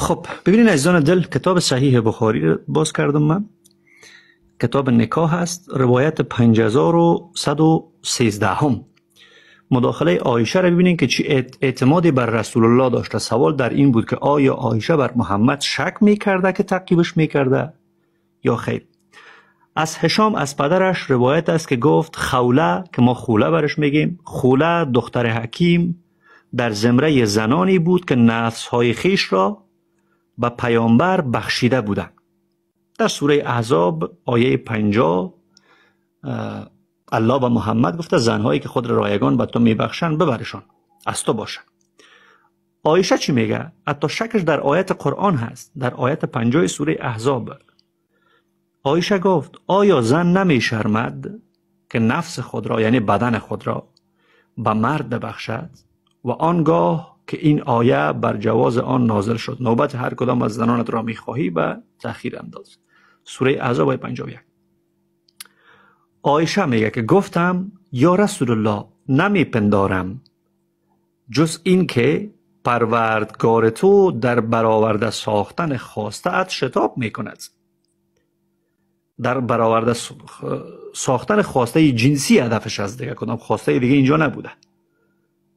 خب ببینید عزیزان دل، کتاب صحیح بخاری رو باز کردم من. کتاب نکاح هست، روایت 5113 هم. مداخله عایشه رو ببینید که چی اعتمادی بر رسول الله داشته. سوال در این بود که آیا عایشه بر محمد شک میکرده که تعقیبش میکرده یا خیر. از هشام از پدرش روایت است که گفت خوله، که ما خوله برش میگیم، خوله دختر حکیم در زمره زنانی بود که نفسهای خیش را به پیامبر بخشیده بودند. در سوره احزاب آیه 50 الله به محمد گفته زنهایی که خود را رایگان به تو میبخشند ببرشان، از تو باشند. عایشه چی میگه؟ حتی شکش در آیت قرآن هست، در آیت 50 سوره احزاب. عایشه گفت آیا زن نمیشرمد که نفس خود را، یعنی بدن خود را، به مرد ببخشد؟ و آنگاه که این آیه بر جواز آن نازل شد، نوبت هر کدام از زنانت را میخواهی به تأخیر انداز. سوره احزاب آیه 51. عایشه میگه که گفتم یا رسول الله نمیپندارم جز این که پروردگار تو در برآورده ساختن خواسته ات شتاب میکند. در برآورده ساختن خواسته جنسی هدفش از دیگه، کدام خواسته دیگه اینجا نبوده،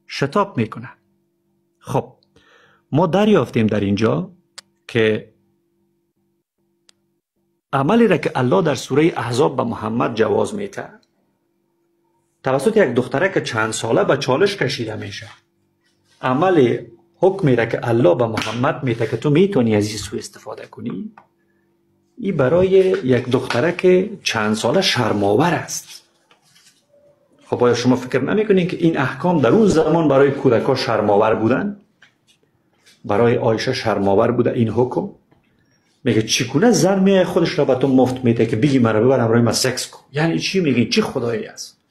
شتاب میکنه. خب ما دریافتیم در اینجا که عملی را که الله در سوره احزاب به محمد جواز میده توسط یک دختره که چند ساله به چالش کشیده میشه، عمل حکمی را که الله به محمد میده که تو میتونی از این سو استفاده کنی، این برای یک دختره که چند ساله شرم‌آور است. خب آیا شما فکر نمیکنین که این احکام در اون زمان برای کودکان شرم‌آور بودن؟ برای عایشه شرم‌آور بوده این حکم؟ میگه چگونه زن میای خودش را به تو مفت میده که بگی مرا ببر همراه من سکس کن؟ یعنی چی میگی؟ چی خدایی است؟